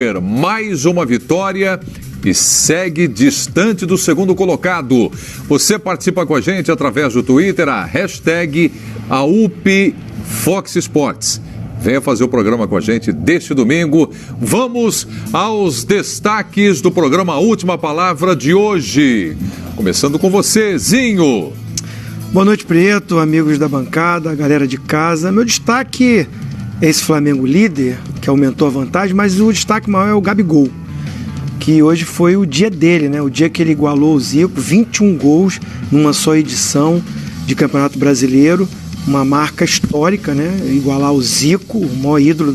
Mais uma vitória e segue distante do segundo colocado. Você participa com a gente através do Twitter, a hashtag #AUPFoxSports. Venha fazer o programa com a gente deste domingo. Vamos aos destaques do programa A Última Palavra de hoje. Começando com você, Zinho. Boa noite, Preto, amigos da bancada, galera de casa. Meu destaque é esse Flamengo líder, que aumentou a vantagem, mas o destaque maior é o Gabigol, que hoje foi o dia dele, né? O dia que ele igualou o Zico, 21 gols numa só edição de Campeonato Brasileiro, uma marca histórica, né? Igualar o Zico, o maior ídolo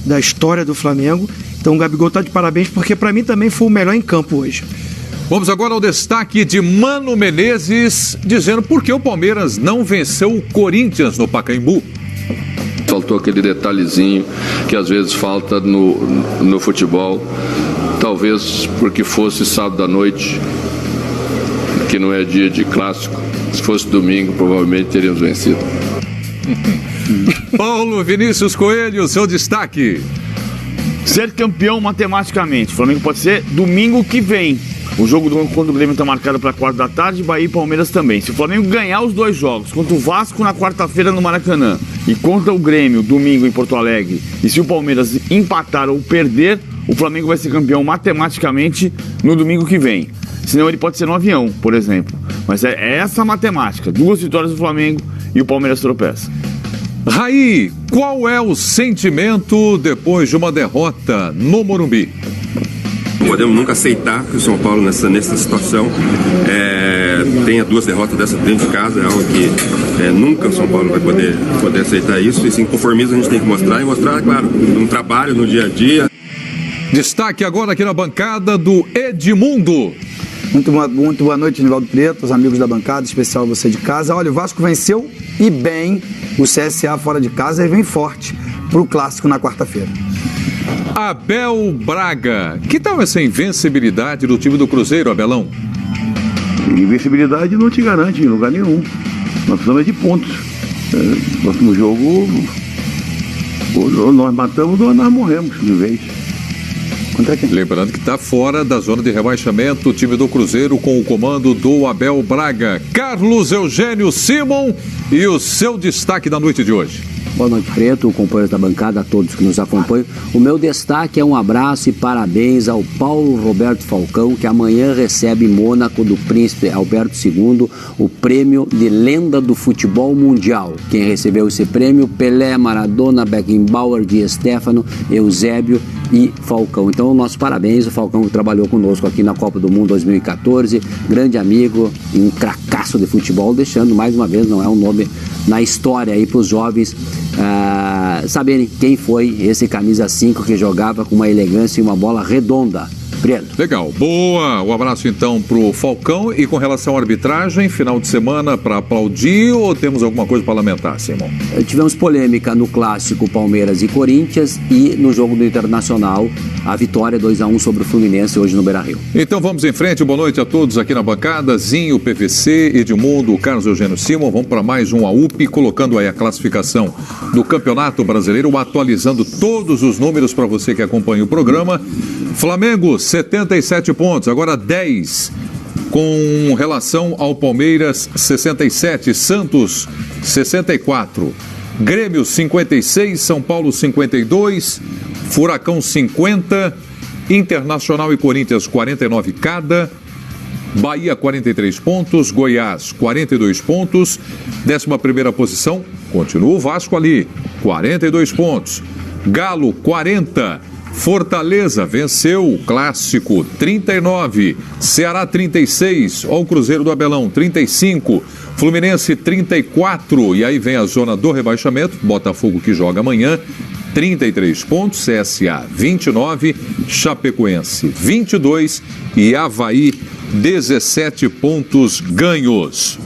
da história do Flamengo. Então o Gabigol tá de parabéns, porque para mim também foi o melhor em campo hoje. Vamos agora ao destaque de Mano Menezes, dizendo por que o Palmeiras não venceu o Corinthians no Pacaembu. Faltou aquele detalhezinho que às vezes falta no futebol, talvez porque fosse sábado à noite, que não é dia de clássico. Se fosse domingo, provavelmente teríamos vencido. Paulo Vinícius Coelho, seu destaque. Ser campeão matematicamente. O Flamengo pode ser domingo que vem. O jogo contra o Grêmio está marcado para 4 da tarde, Bahia e Palmeiras também. Se o Flamengo ganhar os dois jogos, contra o Vasco na quarta-feira no Maracanã e contra o Grêmio domingo em Porto Alegre, e se o Palmeiras empatar ou perder, o Flamengo vai ser campeão matematicamente no domingo que vem. Senão ele pode ser no avião, por exemplo. Mas é essa a matemática. 2 vitórias do Flamengo e o Palmeiras tropeça. Raí, qual é o sentimento depois de uma derrota no Morumbi? Não podemos nunca aceitar que o São Paulo nessa situação tenha 2 derrotas dessa dentro de casa. É algo que nunca o São Paulo vai poder aceitar isso. E sim, conformismo a gente tem que mostrar, claro, no trabalho, no dia a dia. Destaque agora aqui na bancada do Edmundo. Muito boa noite, Nivaldo Preto, os amigos da bancada, em especial você de casa. Olha, o Vasco venceu e bem o CSA fora de casa e vem forte para o clássico na quarta-feira. Abel Braga, que tal essa invencibilidade do time do Cruzeiro, Abelão? Invencibilidade não te garante em lugar nenhum. Nós precisamos de pontos. No próximo jogo, ou nós matamos ou nós morremos de vez. Lembrando que está fora da zona de rebaixamento o time do Cruzeiro com o comando do Abel Braga. Carlos Eugênio Simon e o seu destaque da noite de hoje. Boa noite, Preto, companheiros da bancada, a todos que nos acompanham. O meu destaque é um abraço e parabéns ao Paulo Roberto Falcão, que amanhã recebe em Mônaco do Príncipe Alberto II o prêmio de lenda do futebol mundial. Quem recebeu esse prêmio? Pelé, Maradona, Beckenbauer, Di Stéfano, Eusébio e Falcão. Então, nossos parabéns, o Falcão que trabalhou conosco aqui na Copa do Mundo 2014, grande amigo e um cracaço de futebol, deixando mais uma vez, não é um nome na história aí para os jovens saberem quem foi esse camisa 5 que jogava com uma elegância e uma bola redonda. Preto. Legal, boa. Um abraço então pro Falcão. E com relação à arbitragem, final de semana para aplaudir ou temos alguma coisa para lamentar, Simão? Tivemos polêmica no clássico Palmeiras e Corinthians e no jogo do Internacional, a vitória 2-1 sobre o Fluminense hoje no Beira-Rio. Então vamos em frente, boa noite a todos aqui na bancada, Zinho, PVC, Edmundo, Carlos Eugênio Simon. Vamos para mais um AUP, colocando aí a classificação do Campeonato Brasileiro, atualizando todos os números para você que acompanha o programa. Flamengo, 77 pontos, agora 10 com relação ao Palmeiras, 67, Santos, 64, Grêmio, 56, São Paulo, 52, Furacão, 50, Internacional e Corinthians, 49 cada, Bahia, 43 pontos, Goiás, 42 pontos, 11ª posição, continua o Vasco ali, 42 pontos, Galo, 40, Fortaleza venceu o clássico, 39, Ceará 36, ó o Cruzeiro do Abelão, 35, Fluminense 34, e aí vem a zona do rebaixamento, Botafogo que joga amanhã, 33 pontos, CSA 29, Chapecoense 22 e Avaí 17 pontos ganhos.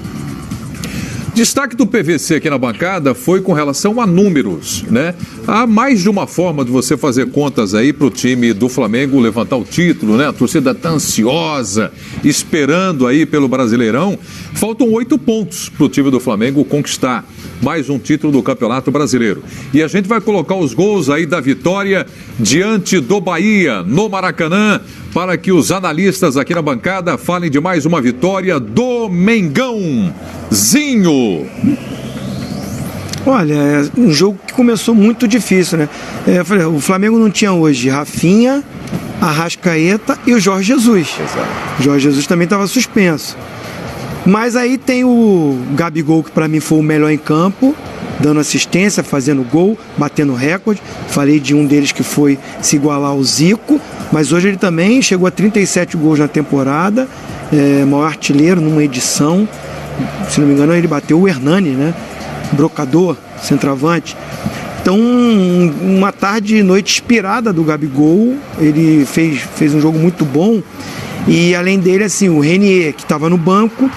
Destaque do PVC aqui na bancada foi com relação a números, né? Há mais de uma forma de você fazer contas aí para o time do Flamengo levantar o título, né? A torcida está ansiosa, esperando aí pelo Brasileirão. Faltam 8 pontos para o time do Flamengo conquistar mais um título do Campeonato Brasileiro. E a gente vai colocar os gols aí da vitória diante do Bahia, no Maracanã, para que os analistas aqui na bancada falem de mais uma vitória do Mengão. Zinho! Olha, é um jogo que começou muito difícil, né? O Flamengo não tinha hoje Rafinha, Arrascaeta e o Jorge Jesus. Exato. O Jorge Jesus também estava suspenso. Mas aí tem o Gabigol, que para mim foi o melhor em campo, dando assistência, fazendo gol, batendo recorde. Falei de um deles que foi se igualar ao Zico, mas hoje ele também chegou a 37 gols na temporada, maior artilheiro numa edição. Se não me engano, ele bateu o Hernani, né? Brocador, centroavante. Então, uma tarde e noite inspirada do Gabigol. Ele fez um jogo muito bom. E além dele, assim, o Renier, que estava no banco,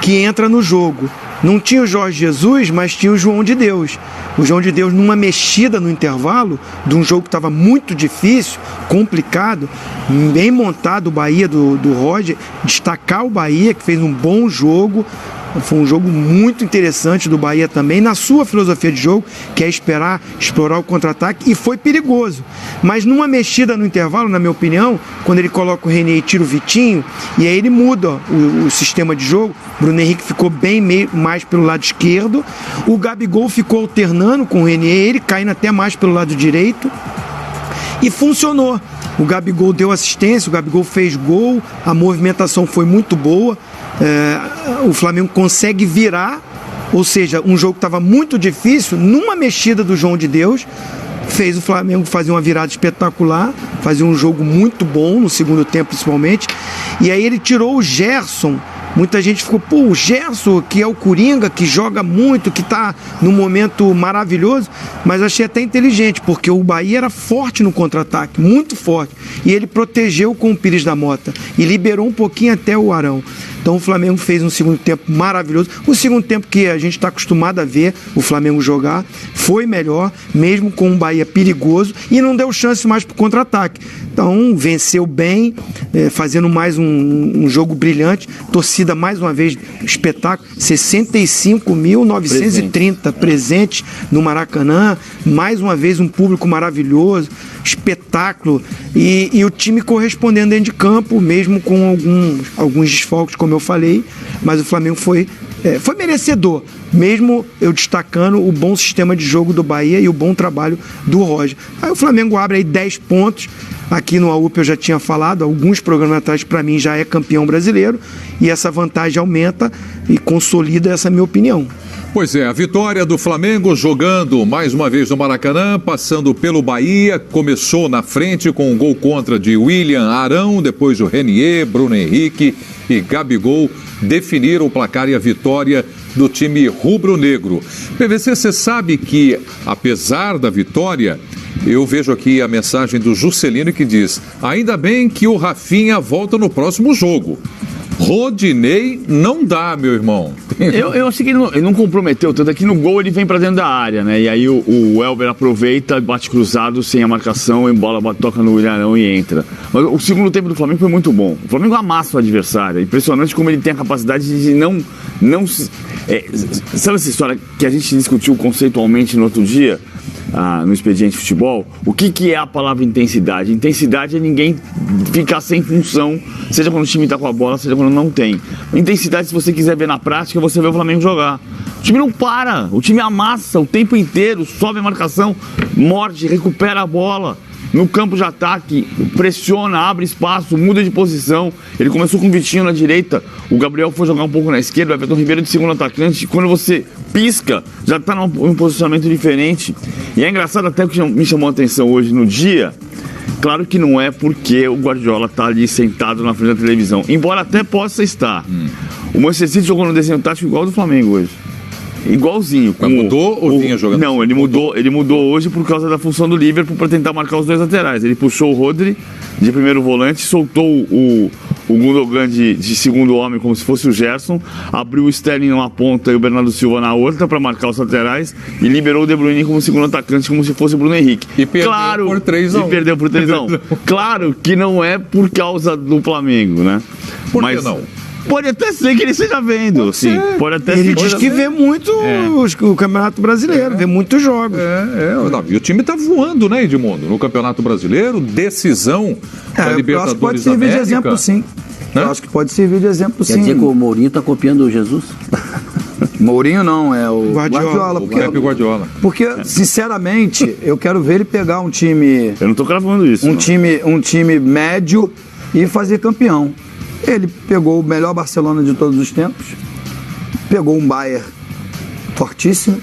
que entra no jogo. Não tinha o Jorge Jesus, mas tinha o João de Deus. O João de Deus, numa mexida no intervalo, de um jogo que estava muito difícil, complicado, bem montado o Bahia do Roger, destacar o Bahia, que fez um bom jogo. Foi um jogo muito interessante do Bahia também, na sua filosofia de jogo, que é explorar o contra-ataque, e foi perigoso. Mas numa mexida no intervalo, na minha opinião, quando ele coloca o Renier e tira o Vitinho, e aí ele muda o sistema de jogo, Bruno Henrique ficou bem mais pelo lado esquerdo, o Gabigol ficou alternando com o Renier, ele caindo até mais pelo lado direito, e funcionou. O Gabigol deu assistência, o Gabigol fez gol, a movimentação foi muito boa. O Flamengo consegue virar, ou seja, um jogo que estava muito difícil, numa mexida do João de Deus, fez o Flamengo fazer uma virada espetacular, fazer um jogo muito bom, no segundo tempo principalmente, e aí ele tirou o Gerson. Muita gente ficou, o Gerson, que é o Coringa, que joga muito, que está num momento maravilhoso, mas eu achei até inteligente, porque o Bahia era forte no contra-ataque, muito forte, e ele protegeu com o Pires da Mota, e liberou um pouquinho até o Arão. Então o Flamengo fez um segundo tempo maravilhoso. O segundo tempo que a gente está acostumado a ver o Flamengo jogar foi melhor, mesmo com um Bahia perigoso, e não deu chance mais para o contra-ataque. Então venceu bem, fazendo mais um jogo brilhante. Torcida mais uma vez, espetáculo, 65.930 presentes no Maracanã, mais uma vez um público maravilhoso, espetáculo, e o time correspondendo dentro de campo, mesmo com alguns desfalques, como eu falei, mas o Flamengo foi merecedor, mesmo eu destacando o bom sistema de jogo do Bahia e o bom trabalho do Roger. Aí o Flamengo abre aí 10 pontos, aqui no AUP eu já tinha falado, alguns programas atrás, para mim já é campeão brasileiro, e essa vantagem aumenta e consolida essa minha opinião. Pois é, a vitória do Flamengo jogando mais uma vez no Maracanã, passando pelo Bahia, começou na frente com um gol contra de William Arão, depois o Renier, Bruno Henrique e Gabigol definiram o placar e a vitória do time rubro-negro. PVC, você sabe que, apesar da vitória, eu vejo aqui a mensagem do Juscelino que diz: ainda bem que o Rafinha volta no próximo jogo. Rodinei não dá, meu irmão. Eu achei que ele não comprometeu, tanto é que no gol ele vem pra dentro da área, né? E aí o Elber aproveita, bate cruzado sem a marcação, e bola toca no Ilharão e entra. Mas o segundo tempo do Flamengo foi muito bom. O Flamengo amassa o adversário. É impressionante como ele tem a capacidade de não sabe essa história que a gente discutiu conceitualmente no outro dia? No Expediente Futebol, o que é a palavra intensidade? Intensidade é ninguém ficar sem função, seja quando o time está com a bola, seja quando não tem. Intensidade, se você quiser ver na prática, você vê o Flamengo jogar. O time não para, o time amassa o tempo inteiro, sobe a marcação, morde, recupera a bola. No campo de ataque, pressiona, abre espaço, muda de posição. Ele começou com o Vitinho na direita, o Gabriel foi jogar um pouco na esquerda, o Everton Ribeiro de segundo atacante. Quando você pisca, já está num posicionamento diferente. E é engraçado até o que me chamou a atenção hoje no dia. Claro que não é porque o Guardiola está ali sentado na frente da televisão, embora até possa estar. O Manchester City jogou no desenho tático igual ao do Flamengo hoje. Igualzinho. Mas mudou ou vinha jogando? Não, ele mudou hoje por causa da função do Liverpool para tentar marcar os dois laterais. Ele puxou o Rodri de primeiro volante, soltou o o Gundogan de segundo homem, como se fosse o Gerson, abriu o Sterling numa ponta e o Bernardo Silva na outra para marcar os laterais e liberou o De Bruyne como segundo atacante, como se fosse o Bruno Henrique. E perdeu por 3-1. E perdeu por 3-1. Claro que não é por causa do Flamengo, né? Por que não? Pode até ser que ele esteja vendo, sim. Pode até Ele ser. diz que vê muito o Campeonato Brasileiro, vê muitos jogos. Não, e o time tá voando, né, Edmundo? No Campeonato Brasileiro, decisão da Libertadores da América. Pode servir de exemplo, sim. Né? Eu acho que pode servir de exemplo, sim. Quer dizer que o Mourinho tá copiando o Jesus? Mourinho não, é o Guardiola. Pepe Guardiola. Porque, sinceramente, eu quero ver ele pegar um time... Eu não tô cravando isso. Um time médio e fazer campeão. Ele pegou o melhor Barcelona de todos os tempos, pegou um Bayern fortíssimo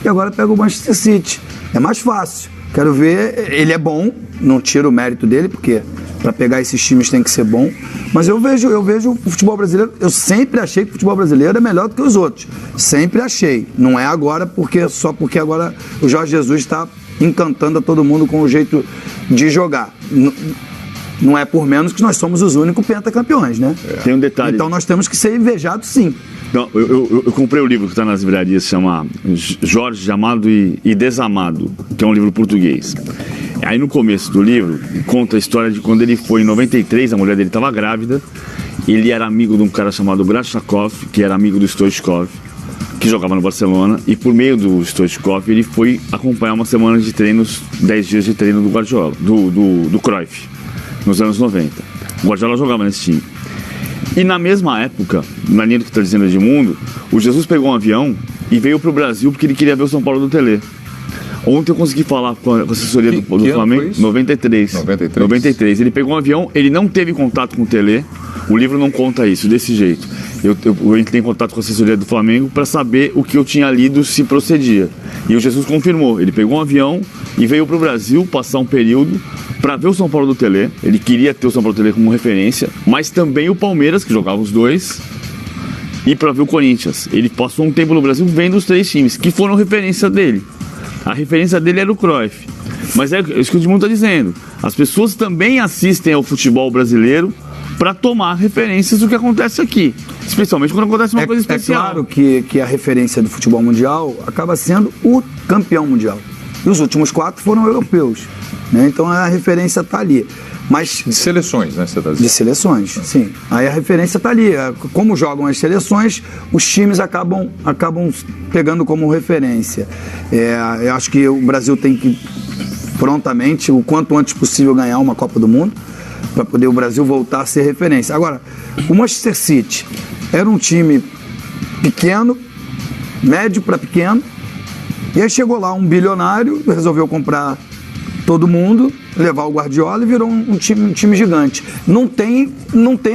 e agora pega o Manchester City. É mais fácil. Quero ver, ele é bom, não tiro o mérito dele, porque para pegar esses times tem que ser bom, mas eu vejo o futebol brasileiro, eu sempre achei que o futebol brasileiro é melhor do que os outros. Sempre achei. Não é agora só porque agora o Jorge Jesus está encantando a todo mundo com o jeito de jogar. Não é por menos que nós somos os únicos pentacampeões, né? Tem um detalhe. Então nós temos que ser invejados, sim. Não, eu comprei o livro que está nas livrarias, chama Jorge Amado e Desamado, que é um livro português. Aí no começo do livro, conta a história de quando ele foi em 93, a mulher dele estava grávida, ele era amigo de um cara chamado Brashakov, que era amigo do Stoichkov, que jogava no Barcelona, e por meio do Stoichkov ele foi acompanhar uma semana de treinos, 10 dias de treino do Guardiola, do Cruyff, nos anos 90. O Guardiola jogava nesse time. E na mesma época, na linha do que está dizendo Edmundo, o Jesus pegou um avião e veio para o Brasil porque ele queria ver o São Paulo do Tele. Ontem eu consegui falar com a assessoria do Flamengo. 93. Ele pegou um avião, ele não teve contato com o Tele. O livro não conta isso, desse jeito. Eu entrei em contato com a assessoria do Flamengo para saber o que eu tinha lido, se procedia. E o Jesus confirmou. Ele pegou um avião e veio para o Brasil passar um período para ver o São Paulo do Tele. Ele queria ter o São Paulo do Tele como referência, mas também o Palmeiras, que jogava os dois, e para ver o Corinthians. Ele passou um tempo no Brasil vendo os 3 times, que foram referência dele. A referência dele era o Cruyff. Mas é isso que o Edmundo está dizendo. As pessoas também assistem ao futebol brasileiro para tomar referências do que acontece aqui. Especialmente quando acontece uma coisa especial. É claro que a referência do futebol mundial acaba sendo o campeão mundial. E os últimos 4 foram europeus. Né? Então a referência está ali. Mas, de seleções, né? Você tá dizendo? De seleções, sim. Aí a referência está ali. Como jogam as seleções, os times acabam pegando como referência. Eu acho que o Brasil tem que prontamente, o quanto antes possível, ganhar uma Copa do Mundo para poder o Brasil voltar a ser referência. Agora, o Manchester City era um time pequeno, médio para pequeno, e aí chegou lá um bilionário, resolveu comprar todo mundo, levar o Guardiola e virou um time gigante. Não tem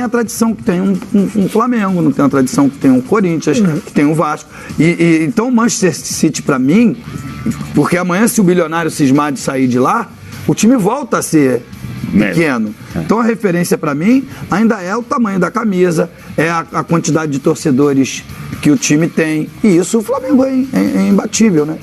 a tradição que tem um Flamengo, não tem a tradição que tem um Corinthians, que tem um Vasco. Então o Manchester City, para mim, porque amanhã se o bilionário cismar de sair de lá, o time volta a ser pequeno. Então a referência para mim ainda é o tamanho da camisa, é a quantidade de torcedores que o time tem, e isso o Flamengo é imbatível, né?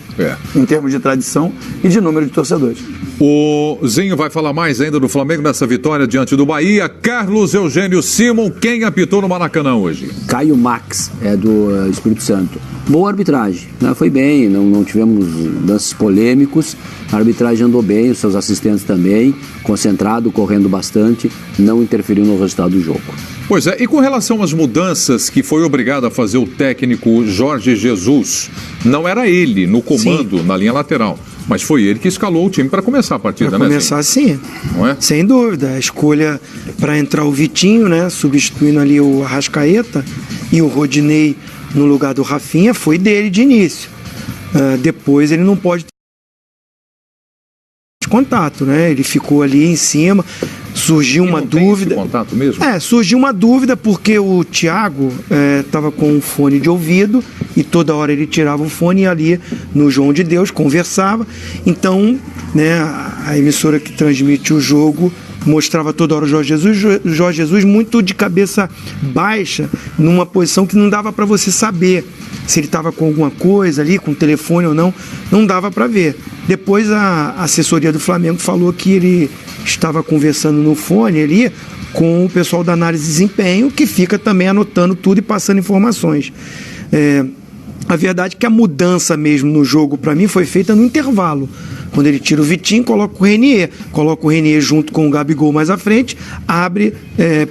Em termos de tradição e de número de torcedores. O Zinho vai falar mais ainda do Flamengo nessa vitória diante do Bahia. Carlos Eugênio Simon, quem apitou no Maracanã hoje? Caio Max, é do Espírito Santo. Boa arbitragem, né? Foi bem, não tivemos lances polêmicos, a arbitragem andou bem, os seus assistentes também, concentrado, correndo bastante, não interferiu no resultado do jogo. Pois é, e com relação às mudanças que foi obrigado a fazer o técnico Jorge Jesus, não era ele no comando, na linha lateral, mas foi ele que escalou o time para começar a partida, né? Para começar, sim. Não é? Sem dúvida. A escolha para entrar o Vitinho, né, substituindo ali o Arrascaeta, e o Rodinei no lugar do Rafinha, foi dele de início. Depois ele não pode ter contato, né? Ele ficou ali em cima. Surgiu uma dúvida. Tem esse contato mesmo? Surgiu uma dúvida porque o Thiago estava com um fone de ouvido e toda hora ele tirava o fone e ali no João de Deus conversava. Então, né, a emissora que transmite o jogo mostrava toda hora o Jorge Jesus muito de cabeça baixa, numa posição que não dava para você saber se ele estava com alguma coisa ali, com telefone ou não dava para ver. Depois a assessoria do Flamengo falou que ele estava conversando no fone ali com o pessoal da análise de desempenho, que fica também anotando tudo e passando informações. A verdade é que a mudança mesmo no jogo, para mim, foi feita no intervalo. Quando ele tira o Vitinho, coloca o Renier junto com o Gabigol mais à frente, abre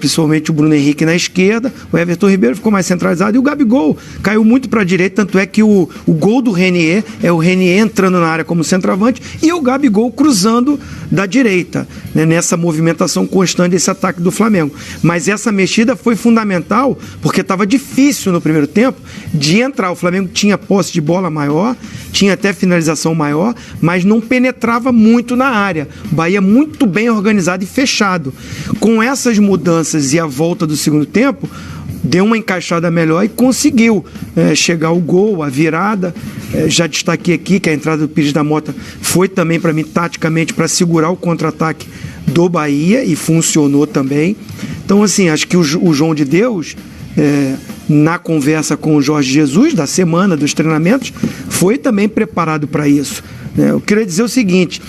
principalmente o Bruno Henrique na esquerda, o Everton Ribeiro ficou mais centralizado e o Gabigol caiu muito para a direita, tanto é que o gol do Renier é o Renier entrando na área como centroavante e o Gabigol cruzando da direita, né, nessa movimentação constante desse ataque do Flamengo. Mas essa mexida foi fundamental porque estava difícil no primeiro tempo de entrar. O Flamengo tinha posse de bola maior, tinha até finalização maior, mas não penetrava muito na área. Bahia muito bem organizado e fechado. Com essas mudanças e a volta do segundo tempo, deu uma encaixada melhor e conseguiu chegar ao gol, a virada. Já destaquei aqui que a entrada do Pires da Mota foi também para mim taticamente para segurar o contra-ataque do Bahia e funcionou também. Então assim, acho que o João de Deus, na conversa com o Jorge Jesus da semana dos treinamentos, foi também preparado para isso. Eu queria dizer o seguinte: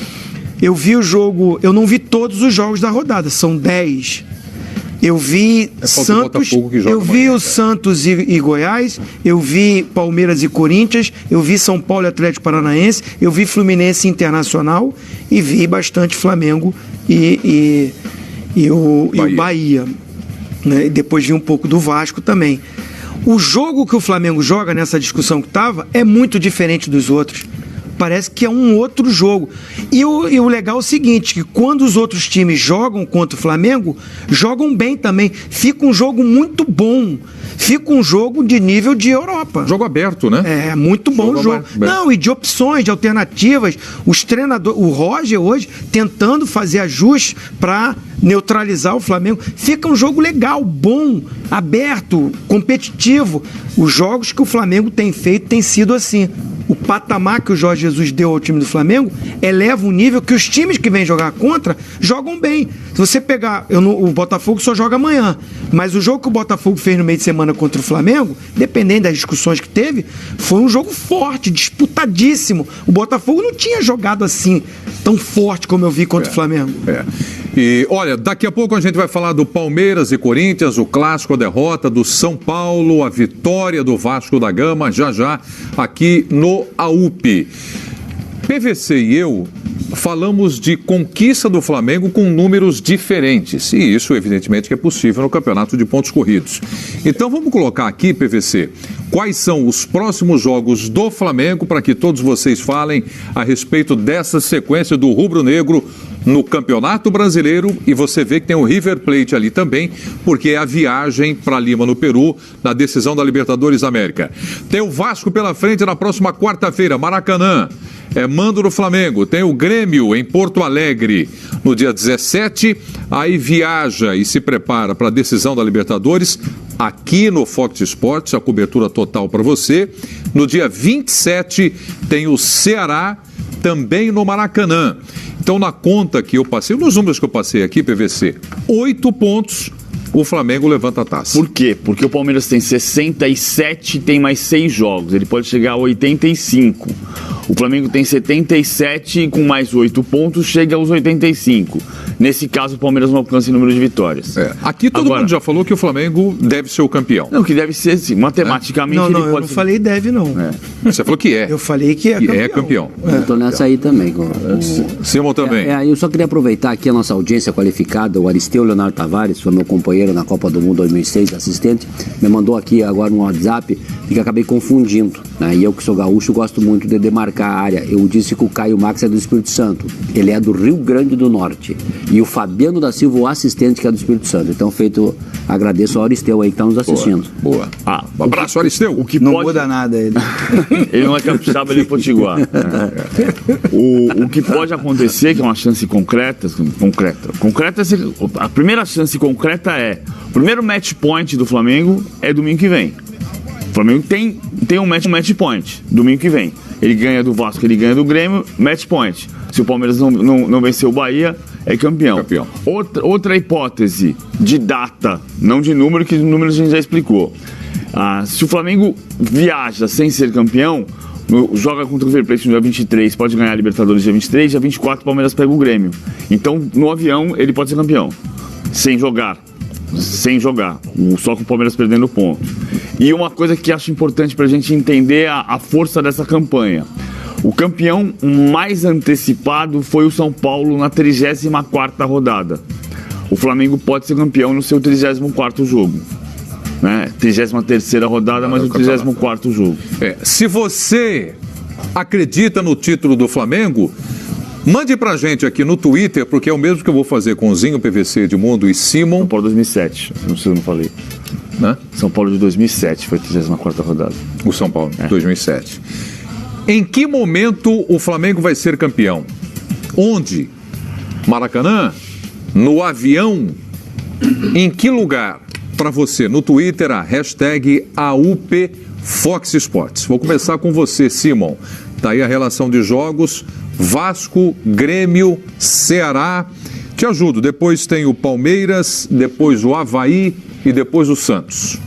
eu vi o jogo, eu não vi todos os jogos da rodada, são 10. Eu vi o Santos e Goiás, eu vi Palmeiras e Corinthians, eu vi São Paulo e Atlético Paranaense, eu vi Fluminense e Internacional e vi bastante Flamengo e o Bahia. Né? E depois vi um pouco do Vasco também. O jogo que o Flamengo joga nessa discussão que estava é muito diferente dos outros. Parece que é um outro jogo. E o legal é o seguinte, que quando os outros times jogam contra o Flamengo, jogam bem também. Fica um jogo muito bom. Fica um jogo de nível de Europa. Jogo aberto, né? É, muito bom o jogo. Não, e de opções, de alternativas. Os treinadores, o Roger hoje, tentando fazer ajustes para neutralizar o Flamengo. Fica um jogo legal, bom, aberto, competitivo. Os jogos que o Flamengo tem feito têm sido assim. O patamar que o Jorge Jesus deu ao time do Flamengo eleva o nível que os times que vêm jogar contra jogam bem. Se você pegar, o Botafogo só joga amanhã, mas o jogo que o Botafogo fez no meio de semana contra o Flamengo, dependendo das discussões que teve, foi um jogo forte, disputadíssimo. O Botafogo não tinha jogado assim, tão forte como eu vi contra o Flamengo. E olha, daqui a pouco a gente vai falar do Palmeiras e Corinthians, o clássico, a derrota do São Paulo, a vitória do Vasco da Gama, já aqui no AUP. PVC e eu falamos de conquista do Flamengo com números diferentes. E isso, evidentemente, que é possível no campeonato de pontos corridos. Então vamos colocar aqui, PVC, quais são os próximos jogos do Flamengo para que todos vocês falem a respeito dessa sequência do rubro-negro no Campeonato Brasileiro, e você vê que tem o River Plate ali também, porque é a viagem para Lima, no Peru, na decisão da Libertadores da América. Tem o Vasco pela frente na próxima quarta-feira, Maracanã, mando do Flamengo. Tem o Grêmio em Porto Alegre no dia 17, aí viaja e se prepara para a decisão da Libertadores aqui no Fox Sports, a cobertura total para você. No dia 27 tem o Ceará também no Maracanã. Então, na conta que eu passei, nos números que eu passei aqui, PVC, 8 pontos, o Flamengo levanta a taça. Por quê? Porque o Palmeiras tem 67 e tem mais 6 jogos. Ele pode chegar a 85. O Flamengo tem 77 e com mais 8 pontos chega aos 85. Nesse caso, o Palmeiras não alcança o número de vitórias. Aqui todo mundo já falou que o Flamengo deve ser o campeão. Não, que deve ser, sim. Matematicamente ele pode... eu não falei deve, não. Você falou que é. Eu falei que é campeão. Eu tô nessa aí também. Simon também. Eu só queria aproveitar aqui a nossa audiência qualificada. O Aristeu Leonardo Tavares, foi meu companheiro na Copa do Mundo 2006, assistente, me mandou aqui agora um WhatsApp e que acabei confundindo. Né? E eu, que sou gaúcho, gosto muito de demarcar a área. Eu disse que o Caio Max é do Espírito Santo. Ele é do Rio Grande do Norte. E o Fabiano da Silva, o assistente, que é do Espírito Santo. Então, agradeço ao Aristeu aí que está nos assistindo. Boa. Um abraço, Aristeu. O que não muda nada ele. Ele não é capixaba, ele é potiguar. O que pode acontecer, que é uma chance concreta, a primeira chance concreta o primeiro match point do Flamengo é domingo que vem. O Flamengo tem um match point domingo que vem. Ele ganha do Vasco, ele ganha do Grêmio, match point. Se o Palmeiras não vencer o Bahia, é campeão. Outra hipótese de data, não de número, que número a gente já explicou. Se o Flamengo viaja sem ser campeão, joga contra o River Plate no dia 23, pode ganhar a Libertadores dia 23, dia 24 o Palmeiras pega o Grêmio. Então, no avião, ele pode ser campeão. Sem jogar, só com o Palmeiras perdendo ponto. E uma coisa que acho importante pra gente entender a força dessa campanha. O campeão mais antecipado foi o São Paulo na 34ª rodada. O Flamengo pode ser campeão no seu 34º jogo. Né? 33ª rodada, mas o 34º jogo. Se você acredita no título do Flamengo, mande pra gente aqui no Twitter, porque é o mesmo que eu vou fazer com o Zinho, PVC, Edmundo e Simon. São Paulo 2007, não sei se eu não falei. Né? São Paulo de 2007 foi a 34ª rodada. O São Paulo, 2007. Em que momento o Flamengo vai ser campeão? Onde? Maracanã? No avião? Em que lugar? Para você, no Twitter, a hashtag #AUPFoxSports. Vou começar com você, Simon. Tá aí a relação de jogos, Vasco, Grêmio, Ceará. Te ajudo, depois tem o Palmeiras, depois o Avaí e depois o Santos.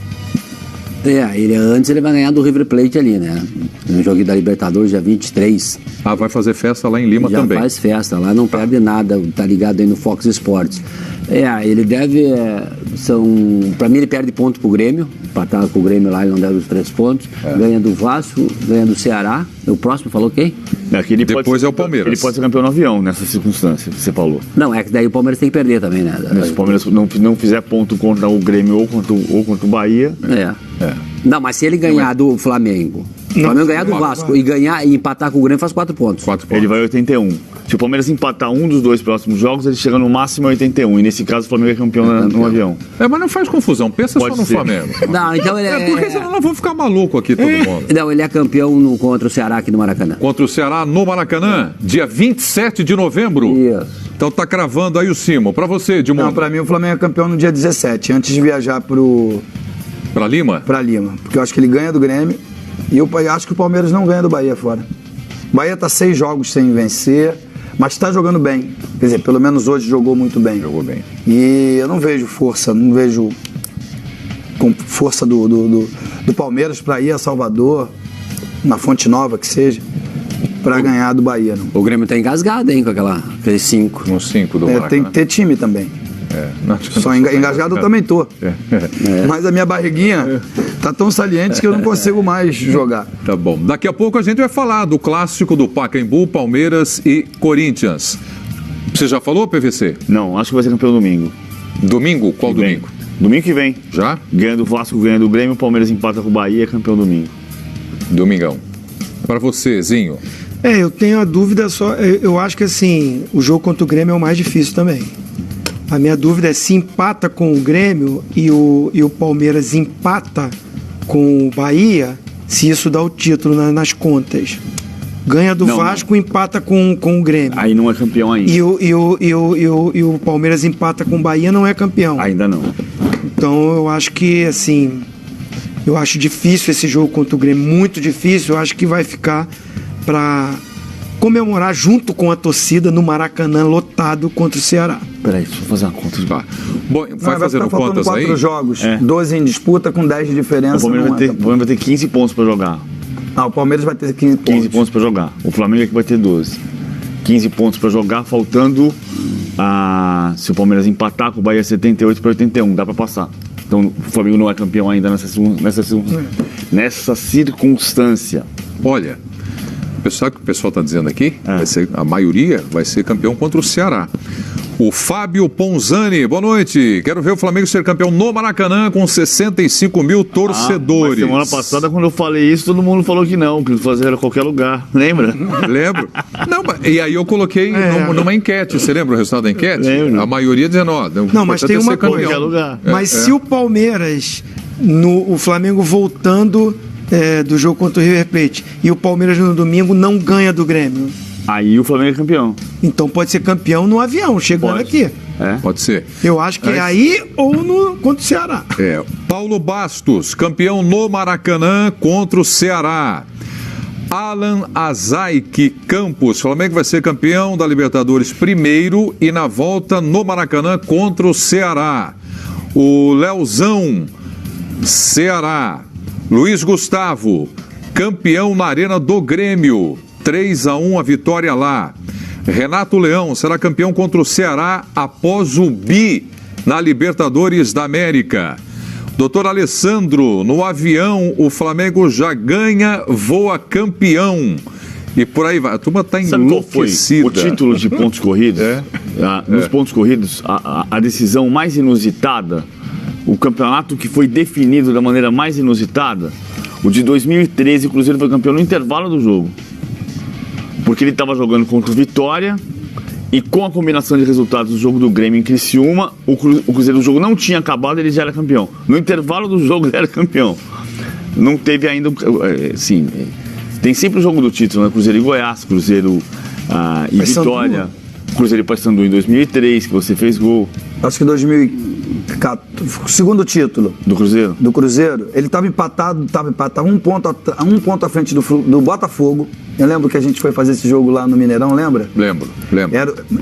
Antes ele vai ganhar do River Plate ali, né? No jogo da Libertadores, dia 23. Vai fazer festa lá em Lima também. Já faz festa, lá não perde nada, tá ligado aí no Fox Sports. Ele deve... Pra mim ele perde ponto pro Grêmio, empatar com o Grêmio lá, ele não deve os 3 pontos. Ganha do Vasco, ganha do Ceará. O próximo falou quem? Depois é o Palmeiras. Ele pode ser campeão no avião, nessa circunstância que você falou. Não, é que daí o Palmeiras tem que perder também, né? Se o Palmeiras não fizer ponto contra o Grêmio ou contra o Bahia... Não, mas se ele ganhar do Flamengo, o Flamengo ganhar do Vasco e empatar com o Grêmio, faz 4 pontos. Ele vai a 81. Se o Palmeiras empatar um dos 2 próximos jogos, ele chega no máximo a 81. E nesse caso o Flamengo é campeão no avião. Mas não faz confusão, pensa só no Flamengo. Não, então ele porque senão nós vamos ficar maluco aqui todo mundo. Não, ele é campeão contra o Ceará aqui no Maracanã. Contra o Ceará no Maracanã, dia 27 de novembro. Isso. Então tá cravando aí o Simon. Pra você, Edmundo. Não, pra mim o Flamengo é campeão no dia 17, antes de viajar Pra Lima? Pra Lima, porque eu acho que ele ganha do Grêmio e eu acho que o Palmeiras não ganha do Bahia fora. O Bahia tá 6 jogos sem vencer, mas tá jogando bem. Quer dizer, pelo menos hoje jogou muito bem. Jogou bem. E eu não vejo força do Palmeiras pra ir a Salvador, na Fonte Nova que seja, pra ganhar do Bahia. Não. O Grêmio tá engasgado, hein, com aqueles 5. No 5 do Maracanã. Tem que ter time também. Só engasgado eu também tô. Mas a minha barriguinha tá tão saliente que eu não consigo mais jogar. Tá bom. Daqui a pouco a gente vai falar do clássico do Pacaembu, Palmeiras e Corinthians. Você já falou, PVC? Não, acho que vai ser campeão domingo. Domingo? Qual domingo? Domingo que vem. Já? Ganha do Vasco, ganha do Grêmio, Palmeiras empata com o Bahia, é campeão domingo. Domingão. Para você, Zinho. Eu tenho a dúvida só. Eu acho que assim, o jogo contra o Grêmio é o mais difícil também. A minha dúvida é se empata com o Grêmio e o Palmeiras empata com o Bahia, se isso dá o título nas contas. Ganha do Vasco e empata com o Grêmio. Aí não é campeão ainda. E o Palmeiras empata com o Bahia, não é campeão. Ainda não. Então eu acho que, assim, eu acho difícil esse jogo contra o Grêmio, muito difícil. Eu acho que vai ficar para comemorar junto com a torcida no Maracanã lotado contra o Ceará. Peraí, deixa eu fazer uma conta. Bom, vai fazendo contas 4 aí? jogos, 12 em disputa com 10 de diferença. O Palmeiras vai ter 15 pontos para jogar. O Palmeiras vai ter 15 pontos. 15 pontos para jogar. O Flamengo é que vai ter 12. 15 pontos para jogar, faltando se o Palmeiras empatar com o Bahia 78 para 81, dá para passar. Então o Flamengo não é campeão ainda nessa circunstância. Olha, sabe o que o pessoal está dizendo aqui? A maioria vai ser campeão contra o Ceará. O Fábio Ponzani, boa noite. Quero ver o Flamengo ser campeão no Maracanã com 65 mil torcedores. Semana passada, quando eu falei isso, todo mundo falou que fazer em qualquer lugar. Lembra? Lembro. Não, e aí eu coloquei numa enquete. Você lembra o resultado da enquete? Lembro. A maioria dizendo, não, mas tem uma coisa. Mas se o Palmeiras, o Flamengo voltando do jogo contra o River Plate e o Palmeiras no domingo não ganha do Grêmio, aí o Flamengo é campeão. Então pode ser campeão no avião, chegando aqui. Pode ser. Eu acho que é aí ou contra o Ceará. Paulo Bastos, campeão no Maracanã contra o Ceará. Alan Azaik Campos. Flamengo vai ser campeão da Libertadores primeiro e na volta no Maracanã contra o Ceará. O Leozão, Ceará. Luiz Gustavo, campeão na Arena do Grêmio. 3-1 a vitória lá. Renato Leão será campeão contra o Ceará após o bi na Libertadores da América. Doutor Alessandro, no avião o Flamengo já ganha, voa campeão. E por aí vai. A turma está enlouquecida. O título de pontos corridos? Nos pontos corridos, a decisão mais inusitada, o campeonato que foi definido da maneira mais inusitada, o de 2013, o Cruzeiro foi campeão no intervalo do jogo. Porque ele estava jogando contra o Vitória e com a combinação de resultados do jogo do Grêmio em Criciúma, o Cruzeiro, o jogo não tinha acabado, ele já era campeão. No intervalo do jogo ele era campeão. Não teve ainda, sim, tem sempre o jogo do título, né? Cruzeiro e Goiás, Cruzeiro e Vitória, Cruzeiro e Paysandu em 2003, que você fez gol. Acho que 2014, segundo título do Cruzeiro. Do Cruzeiro, ele estava empatado um ponto à frente do Botafogo. Eu lembro que a gente foi fazer esse jogo lá no Mineirão, lembra? Lembro.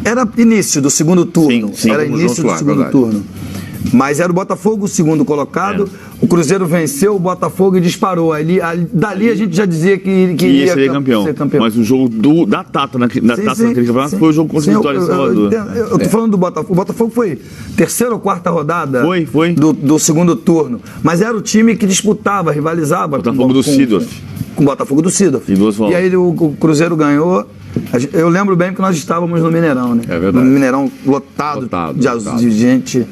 Era início do segundo turno. Sim, era início do segundo turno. Mas era o Botafogo o segundo colocado. O Cruzeiro venceu o Botafogo e disparou. Dali a gente já dizia que ia ser campeão. Mas o jogo da Tata naquele campeonato foi o jogo contra o Vitória de Salvador. Eu tô falando do Botafogo. O Botafogo foi terceira ou quarta rodada foi. Do segundo turno. Mas era o time que disputava, rivalizava. Botafogo do Sidorf. Com o Botafogo do Sidorf. E aí o Cruzeiro ganhou. Eu lembro bem que nós estávamos no Mineirão, né? É verdade. No Mineirão lotado. De gente.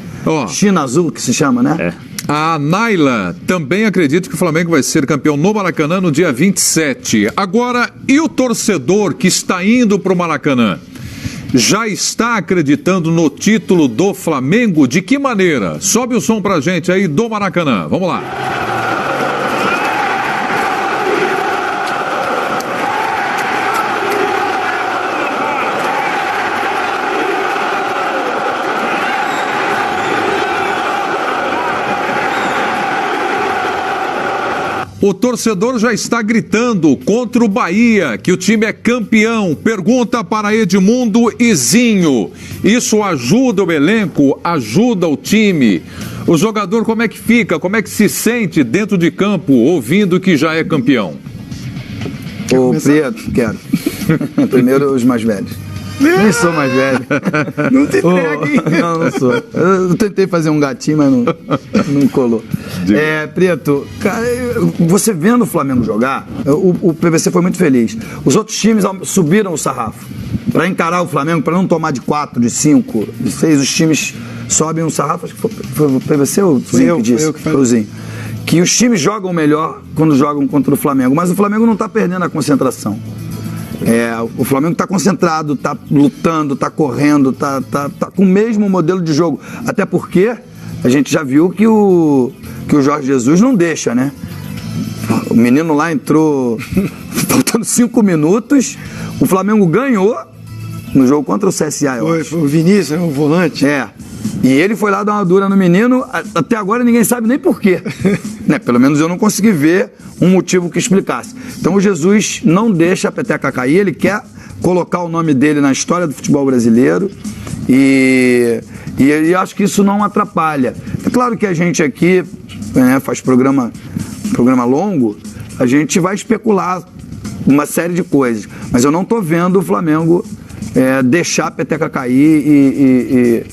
China Azul, que se chama, né? A Naila também acredita que o Flamengo vai ser campeão no Maracanã no dia 27. Agora, e o torcedor que está indo para o Maracanã? Já está acreditando no título do Flamengo? De que maneira? Sobe o som pra gente aí do Maracanã. Vamos lá. O torcedor já está gritando contra o Bahia, que o time é campeão. Pergunta para Edmundo e Zinho. Isso ajuda o elenco, ajuda o time. O jogador como é que fica, como é que se sente dentro de campo, ouvindo que já é campeão? Ô, Prieto, quero. Primeiro os mais velhos. Nem sou mais velho. Não te entregue. Não sou. Eu tentei fazer um gatinho, mas não colou. Prieto, cara, você vendo o Flamengo jogar, o PVC foi muito feliz. Os outros times subiram o sarrafo. Para encarar o Flamengo, para não tomar de 4, de 5, de 6, os times sobem o sarrafo. Acho que foi o PVC ou o Zinho que disse? Foi o Zinho. Que os times jogam melhor quando jogam contra o Flamengo, mas o Flamengo não está perdendo a concentração. O Flamengo está concentrado, está lutando, está correndo, está com o mesmo modelo de jogo. Até porque a gente já viu que o Jorge Jesus não deixa, né? O menino lá entrou faltando 5 minutos, o Flamengo ganhou no jogo contra o CSA. Foi o Vinícius, o volante. E ele foi lá dar uma dura no menino, até agora ninguém sabe nem por quê. Né? Pelo menos eu não consegui ver um motivo que explicasse. Então o Jesus não deixa a peteca cair, ele quer colocar o nome dele na história do futebol brasileiro e acho que isso não atrapalha. É claro que a gente aqui faz programa longo, a gente vai especular uma série de coisas, mas eu não estou vendo o Flamengo deixar a peteca cair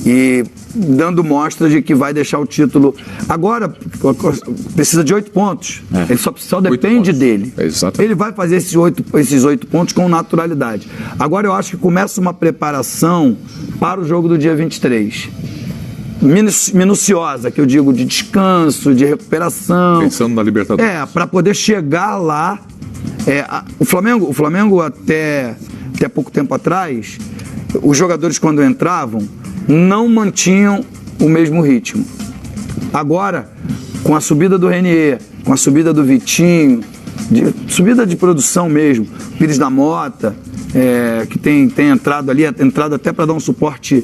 e dando mostra de que vai deixar o título. Agora, precisa de 8 pontos. Ele só depende dele. Ele vai fazer esses 8 pontos com naturalidade. Agora eu acho que começa uma preparação para o jogo do dia 23. Minuciosa, que eu digo, de descanso, de recuperação. Pensando na Libertadores. Para poder chegar lá. O Flamengo até pouco tempo atrás, os jogadores quando entravam não mantinham o mesmo ritmo. Agora, com a subida do Renier, com a subida do Vitinho, subida de produção mesmo, Pires da Mota, que tem entrado ali, entrado até para dar um suporte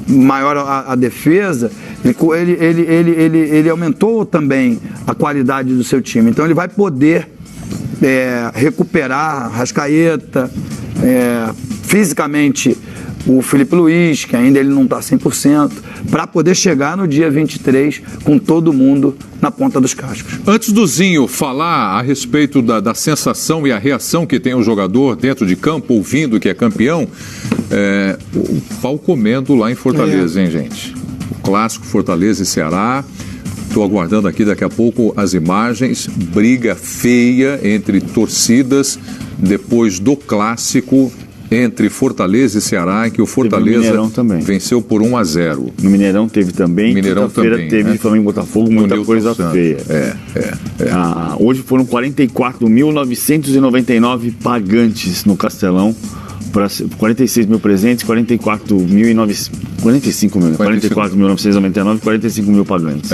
maior à defesa, ele aumentou também a qualidade do seu time. Então ele vai poder recuperar Arrascaeta, fisicamente o Felipe Luiz, que ainda ele não está 100%, para poder chegar no dia 23 com todo mundo na ponta dos cascos. Antes do Zinho falar a respeito da sensação e a reação que tem o jogador dentro de campo, ouvindo que é campeão, o pau comendo lá em Fortaleza, hein, gente? O clássico Fortaleza e Ceará. Estou aguardando aqui daqui a pouco as imagens. Briga feia entre torcidas depois do clássico entre Fortaleza e Ceará, que o Fortaleza venceu por 1-0. No Mineirão teve também. Mineirão também, teve Flamengo e Botafogo, muita coisa feia. Hoje foram 44.999 pagantes no Castelão. 46 mil presentes, 44.999, 45 mil pagantes.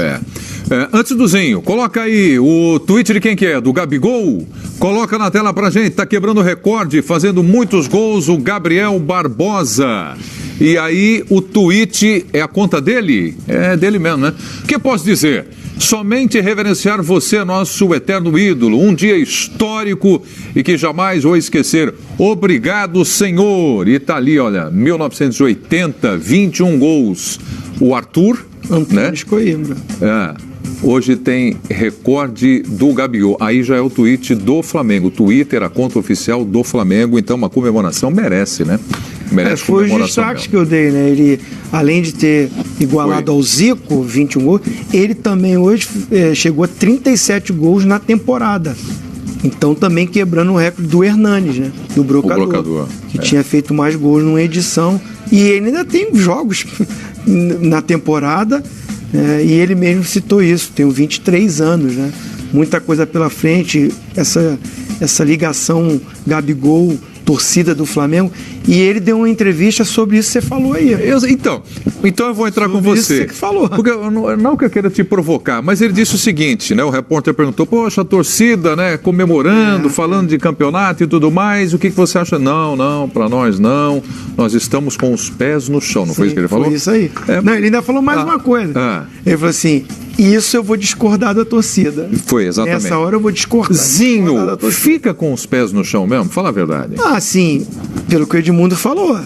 Antes do Zinho, coloca aí o tweet de quem que é? Do Gabigol? Coloca na tela pra gente, tá quebrando recorde, fazendo muitos gols, o Gabriel Barbosa. E aí o tweet é a conta dele? É dele mesmo, né? O que posso dizer? Somente reverenciar você, nosso eterno ídolo, um dia histórico e que jamais vou esquecer. Obrigado, Senhor. E tá ali, olha, 1980, 21 gols. O Arthur, né? Hoje tem recorde do Gabigol. Aí já é o tweet do Flamengo. Twitter, a conta oficial do Flamengo. Então, uma comemoração merece, né? Merece foi os destaques que eu dei, né? Ele, além de ter igualado ao Zico, 21 gols, ele também hoje chegou a 37 gols na temporada. Então também quebrando o recorde do Hernanes, né? Do Brocador. Que tinha feito mais gols numa edição. E ele ainda tem jogos na temporada, e ele mesmo citou isso, tem 23 anos, né? Muita coisa pela frente, essa ligação Gabigol, torcida do Flamengo, e ele deu uma entrevista sobre isso que você falou aí. Então eu vou entrar com você. Isso que você falou. Porque não que eu queira te provocar, mas ele disse o seguinte, né? O repórter perguntou, poxa, a torcida, né, comemorando, falando de campeonato e tudo mais, o que você acha? Não, pra nós não, nós estamos com os pés no chão, não foi isso que ele falou? Foi isso aí. Não, ele ainda falou mais uma coisa. Ele falou assim, isso eu vou discordar da torcida. Foi, exatamente. Nessa hora eu vou discordar. Zinho, fica com os pés no chão mesmo? Fala a verdade. Sim, pelo que o Edmundo falou.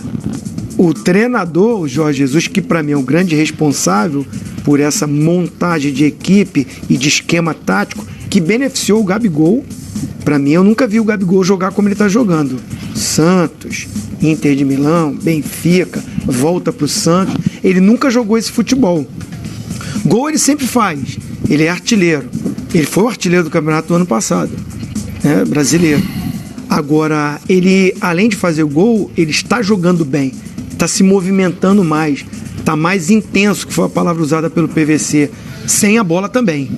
O treinador, o Jorge Jesus, que para mim é o grande responsável por essa montagem de equipe e de esquema tático que beneficiou o Gabigol. Para mim, eu nunca vi o Gabigol jogar como ele está jogando. Santos, Inter de Milão, Benfica, volta para o Santos. Ele nunca jogou esse futebol. Gol ele sempre faz. Ele é artilheiro. Ele foi o artilheiro do campeonato do ano passado, né? Brasileiro. Agora, ele, além de fazer o gol, ele está jogando bem, está se movimentando mais, está mais intenso, que foi a palavra usada pelo PVC, sem a bola também.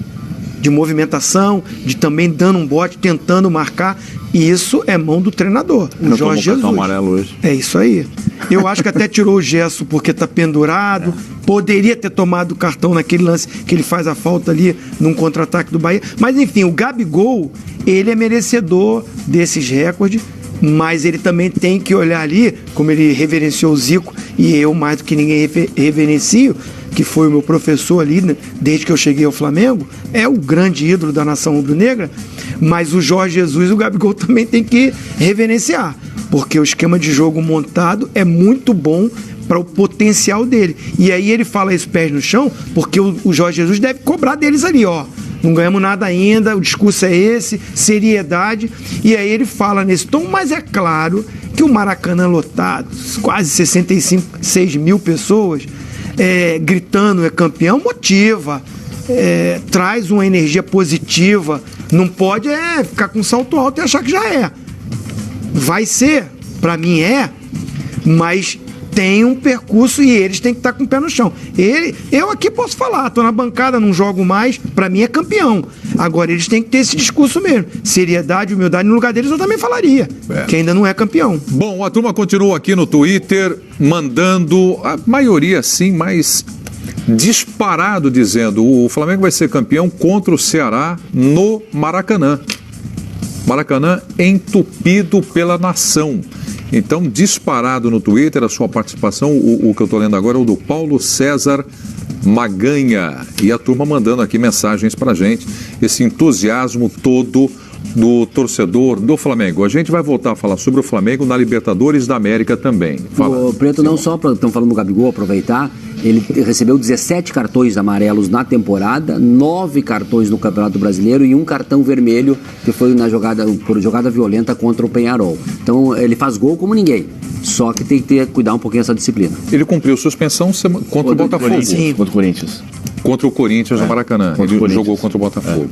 De movimentação, de também dando um bote, tentando marcar. E isso é mão do treinador, o Jorge Jesus. Amarelo hoje. É isso aí. Eu acho que até tirou o gesso porque está pendurado. Poderia ter tomado o cartão naquele lance que ele faz a falta ali num contra-ataque do Bahia. Mas enfim, o Gabigol, ele é merecedor desses recordes. Mas ele também tem que olhar ali, como ele reverenciou o Zico, e eu mais do que ninguém reverencio, que foi o meu professor ali, né, desde que eu cheguei ao Flamengo, é o grande ídolo da nação rubro-negra, mas o Jorge Jesus e o Gabigol também tem que reverenciar, porque o esquema de jogo montado é muito bom para o potencial dele. E aí ele fala isso pés no chão, porque o Jorge Jesus deve cobrar deles ali, ó. Não ganhamos nada ainda, o discurso é esse, seriedade. E aí ele fala nesse tom, mas é claro que o Maracanã lotado, quase 66 mil pessoas, gritando é campeão, motiva, traz uma energia positiva. Não pode ficar com salto alto e achar que já é. Vai ser, para mim mas tem um percurso e eles têm que estar com o pé no chão. Eu aqui posso falar, tô na bancada, não jogo mais, pra mim é campeão. Agora eles têm que ter esse discurso mesmo. Seriedade, humildade, no lugar deles eu também falaria, que ainda não é campeão. Bom, a turma continua aqui no Twitter, mandando, a maioria sim, mas disparado, dizendo o Flamengo vai ser campeão contra o Ceará no Maracanã. Maracanã entupido pela nação. Então, disparado no Twitter, a sua participação, o que eu estou lendo agora é o do Paulo César Maganha. E a turma mandando aqui mensagens pra gente, esse entusiasmo todo do torcedor do Flamengo. A gente vai voltar a falar sobre o Flamengo na Libertadores da América também. Fala, o Preto, não só, estamos falando do Gabigol, aproveitar, ele recebeu 17 cartões amarelos na temporada, 9 cartões no Campeonato Brasileiro e um cartão vermelho que foi por jogada violenta contra o Peñarol. Então ele faz gol como ninguém, só que tem que cuidar um pouquinho dessa disciplina. Ele cumpriu suspensão contra o Botafogo. Sim, contra o Corinthians. Contra o Corinthians no Maracanã. Ele jogou contra o Botafogo,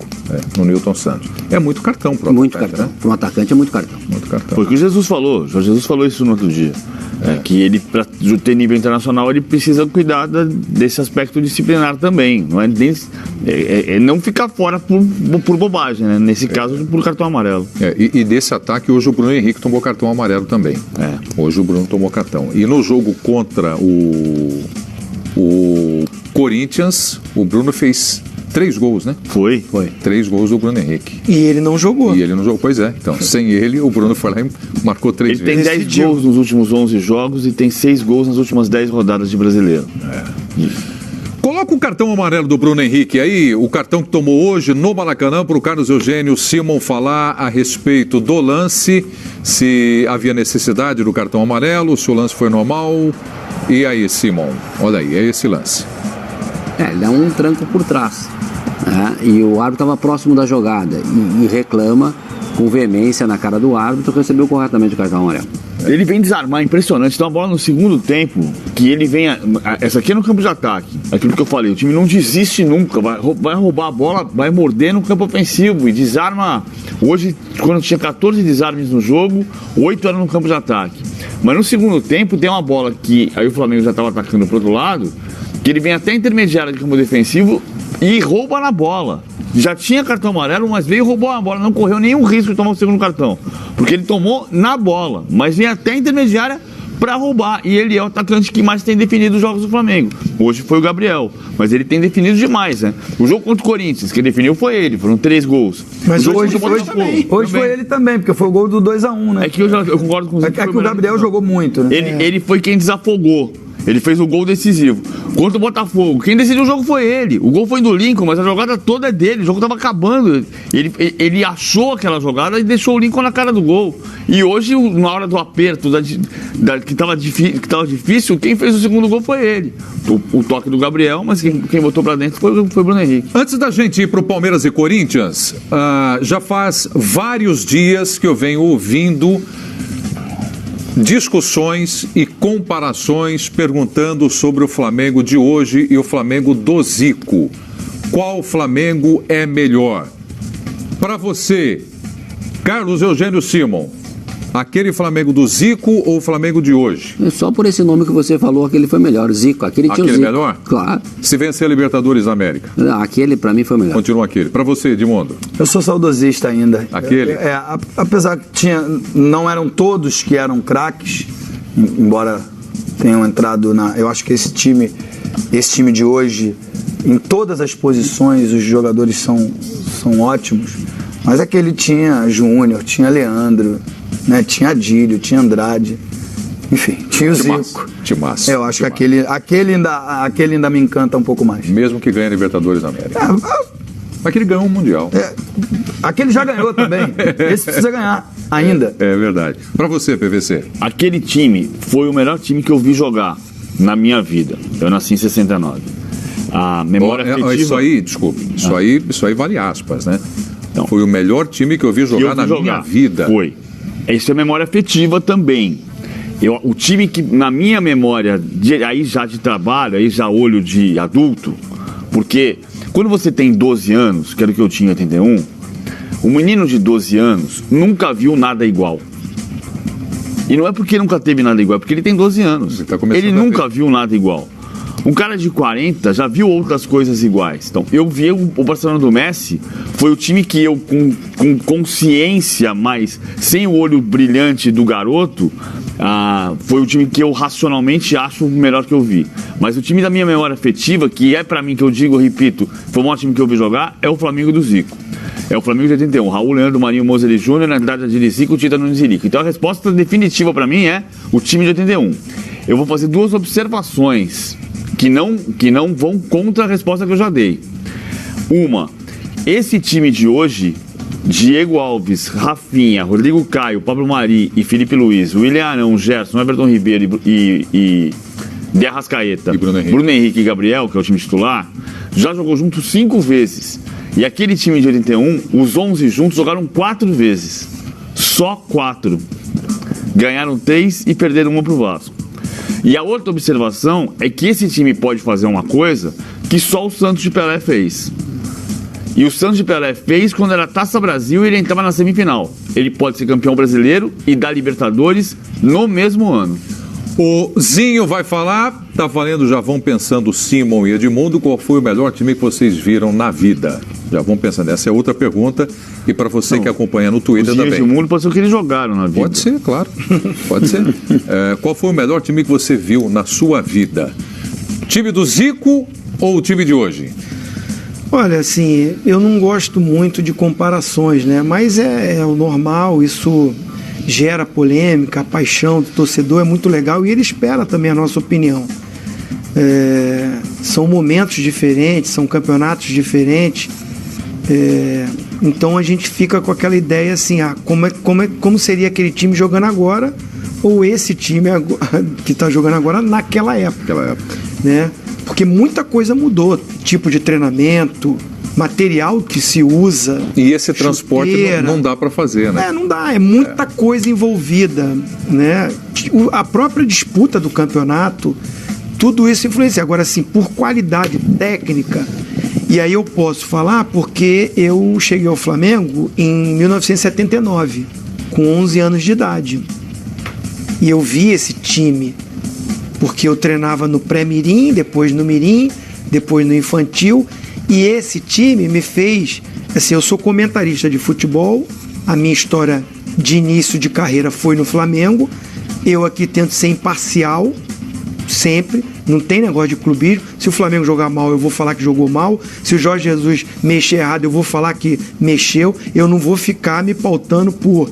no Newton Santos. É muito cartão para muito cartão. Né? Para um atacante é muito cartão. Muito cartão. Foi o que o Jesus falou. O Jesus falou isso no outro dia. Que ele, para ter nível internacional, ele precisa cuidar desse aspecto disciplinar também. Não é não ficar fora por bobagem, né? Nesse caso, por cartão amarelo. E desse ataque, hoje o Bruno Henrique tomou cartão amarelo também. Hoje o Bruno tomou cartão. E no jogo contra o Corinthians, o Bruno fez 3 gols, né? Foi. 3 gols do Bruno Henrique. E ele não jogou. Pois é. Então, sem ele, o Bruno foi lá e marcou 3 vezes. Ele tem 10 gols nos últimos 11 jogos e tem 6 gols nas últimas 10 rodadas de Brasileiro. Coloca o cartão amarelo do Bruno Henrique aí, o cartão que tomou hoje no Maracanã, para o Carlos Eugênio Simon falar a respeito do lance, se havia necessidade do cartão amarelo, se o lance foi normal. E aí, Simon? Olha aí, é esse lance. Ele dá um tranco por trás. E o árbitro estava próximo da jogada e reclama com veemência na cara do árbitro, recebeu corretamente o cartão amarelo. Ele vem desarmar, impressionante. Tem uma bola no segundo tempo que ele vem. Essa aqui é no campo de ataque. Aquilo que eu falei, o time não desiste nunca. Vai roubar a bola, vai morder no campo ofensivo e desarma. Hoje, quando tinha 14 desarmes no jogo, 8 eram no campo de ataque. Mas no segundo tempo tem uma bola que aí o Flamengo já estava atacando pro outro lado, que ele vem até a intermediária de campo defensivo e rouba na bola. Já tinha cartão amarelo, mas veio e roubou a bola. Não correu nenhum risco de tomar o segundo cartão. Porque ele tomou na bola, mas vem até a intermediária para roubar. E ele é o atacante que mais tem definido os jogos do Flamengo. Hoje foi o Gabriel, mas ele tem definido demais, né? O jogo contra o Corinthians, quem definiu foi ele, foram 3 gols. Mas hoje foi ele também, porque foi o gol do 2-1, né? É que eu concordo com você. É que o Gabriel jogou muito, né? Ele foi quem desafogou. Ele fez o gol decisivo. Contra o Botafogo, quem decidiu o jogo foi ele. O gol foi do Lincoln, mas a jogada toda é dele. O jogo estava acabando. Ele achou aquela jogada e deixou o Lincoln na cara do gol. E hoje, na hora do aperto, que estava difícil, quem fez o segundo gol foi ele. O toque do Gabriel, mas quem botou para dentro foi o Bruno Henrique. Antes da gente ir para o Palmeiras e Corinthians, já faz vários dias que eu venho ouvindo discussões e comparações perguntando sobre o Flamengo de hoje e o Flamengo do Zico. Qual Flamengo é melhor? Para você, Carlos Eugênio Simon, aquele Flamengo do Zico ou o Flamengo de hoje? Só por esse nome que você falou, aquele foi melhor. Zico, aquele tinha o Zico. Melhor? Claro. Se vencer a Libertadores da América? Aquele para mim foi melhor. Continua aquele. Para você, Edmundo? Eu sou saudosista ainda. Aquele? Apesar que não eram todos que eram craques, embora tenham entrado eu acho que esse time de hoje, em todas as posições, os jogadores são ótimos. Mas aquele tinha Júnior, tinha Leandro, né? Tinha Adílio, tinha Andrade, enfim, tinha o Zico. Timaço. Eu acho que aquele ainda me encanta um pouco mais. Mesmo que ganhe a Libertadores da América. Mas que ele ganhou um Mundial. Aquele já ganhou também. Esse precisa ganhar ainda. É verdade. Para você, PVC? Aquele time foi o melhor time que eu vi jogar na minha vida. Eu nasci em 69. A memória afetiva... Isso aí, desculpe, isso aí vale aspas, né? Então, foi o melhor time que eu vi jogar minha vida. Foi. Isso é memória afetiva também. O time que, na minha memória, aí já de trabalho, aí já olho de adulto, porque quando você tem 12 anos, que era o que eu tinha em 81, o menino de 12 anos nunca viu nada igual. E não é porque nunca teve nada igual, é porque ele tem 12 anos. Ele nunca viu nada igual. Um cara de 40 já viu outras coisas iguais. Então, eu vi o Barcelona do Messi, foi o time que eu, com consciência, mas sem o olho brilhante do garoto, foi o time que eu racionalmente acho o melhor que eu vi. Mas o time da minha memória afetiva, que é pra mim, que eu digo, repito, foi o maior time que eu vi jogar, é o Flamengo do Zico. É o Flamengo de 81, Raul, Leandro, Marinho, Moser e Júnior, na idade de Zico, Tita, Nunes e Rico. Então a resposta definitiva pra mim é o time de 81. Eu vou fazer 2 observações que não vão contra a resposta que eu já dei. Uma, esse time de hoje Diego Alves, Rafinha, Rodrigo Caio, Pablo Mari e Felipe Luiz, William Arão, Gerson, Everton Ribeiro e De Arrascaeta, E Bruno Henrique e Gabriel, que é o time titular, já jogou junto 5 vezes. E aquele time de 81, os 11 juntos jogaram 4 vezes. Só 4. Ganharam 3 e perderam 1 pro Vasco. E a outra observação é que esse time pode fazer uma coisa que só o Santos de Pelé fez. E o Santos de Pelé fez quando era Taça Brasil e ele entrava na semifinal. Ele pode ser campeão brasileiro e da Libertadores no mesmo ano. O Zinho vai falar, tá valendo, já vão pensando Simon e Edmundo, qual foi o melhor time que vocês viram na vida? Já vão pensando, essa é outra pergunta, e para você que acompanha no Twitter também. O Edmundo pode ser o que eles jogaram na vida. Pode ser, claro, pode ser. Qual foi o melhor time que você viu na sua vida? Time do Zico ou o time de hoje? Olha, assim, eu não gosto muito de comparações, né? Mas é o normal, isso gera polêmica, a paixão do torcedor é muito legal e ele espera também a nossa opinião. São momentos diferentes, são campeonatos diferentes, então a gente fica com aquela ideia assim, como seria aquele time jogando agora ou esse time que está jogando agora naquela época. Né? Porque muita coisa mudou, tipo de treinamento, material que se usa. E esse transporte não dá para fazer, né? Não dá, é muita coisa envolvida, né? A própria disputa do campeonato, tudo isso influencia. Agora, assim, por qualidade técnica, e aí eu posso falar porque eu cheguei ao Flamengo em 1979, com 11 anos de idade. E eu vi esse time, porque eu treinava no pré-mirim, depois no mirim, depois no infantil, e esse time me fez, assim, eu sou comentarista de futebol, a minha história de início de carreira foi no Flamengo, eu aqui tento ser imparcial, sempre, não tem negócio de clubismo, se o Flamengo jogar mal eu vou falar que jogou mal, se o Jorge Jesus mexer errado eu vou falar que mexeu, eu não vou ficar me pautando por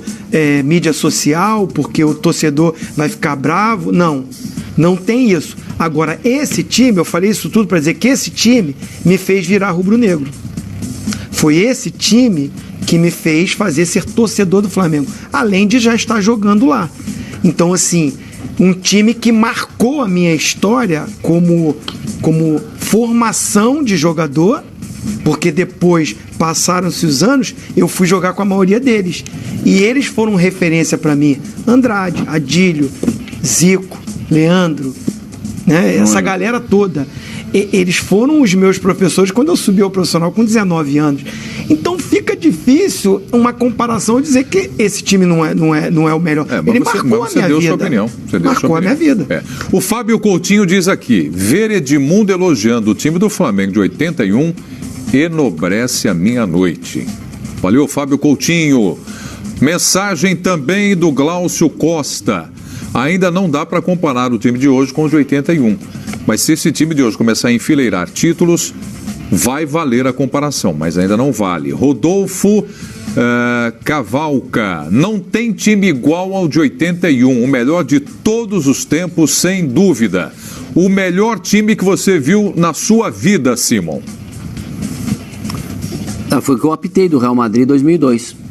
mídia social, porque o torcedor vai ficar bravo, não tem isso. Agora, esse time, eu falei isso tudo para dizer que esse time me fez virar rubro-negro. Foi esse time que me fez ser torcedor do Flamengo, além de já estar jogando lá. Então, assim, um time que marcou a minha história como formação de jogador, porque depois, passaram-se os anos, eu fui jogar com a maioria deles. E eles foram referência para mim. Andrade, Adílio, Zico, Leandro, né? Essa galera toda. Eles foram os meus professores quando eu subi ao profissional com 19 anos. Então fica difícil uma comparação dizer que esse time não é o melhor. Ele marcou a minha vida. Marcou a minha vida. O Fábio Coutinho diz aqui: ver Edmundo elogiando o time do Flamengo de 81 enobrece a minha noite. Valeu, Fábio Coutinho. Mensagem também do Glaucio Costa. Ainda não dá para comparar o time de hoje com o de 81. Mas se esse time de hoje começar a enfileirar títulos, vai valer a comparação, mas ainda não vale. Rodolfo Cavalca. Não tem time igual ao de 81. O melhor de todos os tempos, sem dúvida. O melhor time que você viu na sua vida, Simon? Foi o que eu apitei do Real Madrid em 2002.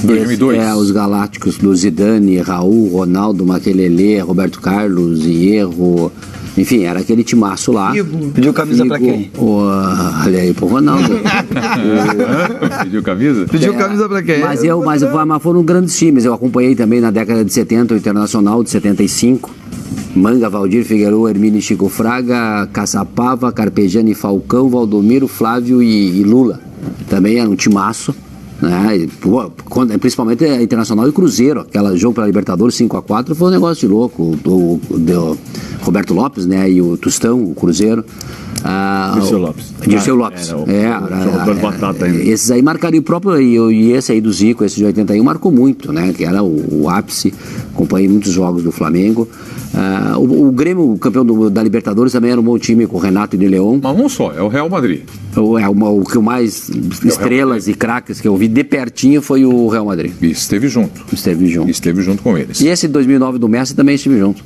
2002? Os Galácticos do Zidane, Raul, Ronaldo, Makelele, Roberto Carlos, Hierro, enfim, era aquele timaço lá. Pediu camisa pra quem? Olha aí, pro Ronaldo. Pediu camisa? Pediu camisa pra quem? Mas foram grandes times. Eu acompanhei também na década de 70 o Internacional de 75. Manga, Valdir, Figueiredo, Hermínio, Chico Fraga, Caçapava, Carpegiani, Falcão, Valdomiro, Flávio e Lula. Também era um timaço. Né? Principalmente Internacional e Cruzeiro, aquele jogo pela Libertadores 5-4 foi um negócio de louco. O Roberto Lopes, né? E o Tostão, o Cruzeiro. Dirceu Lopes. Esses aí marcaram o próprio, e esse aí do Zico, esse de 81 marcou muito, né? Que era o ápice. Acompanhei muitos jogos do Flamengo. O Grêmio, o campeão da Libertadores, também era um bom time com o Renato e de Leon. Mas um só, é o Real Madrid. O que mais estrelas e craques que eu vi de pertinho foi o Real Madrid. E esteve junto. Esteve junto com eles. E esse de 2009 do Messi também estive junto.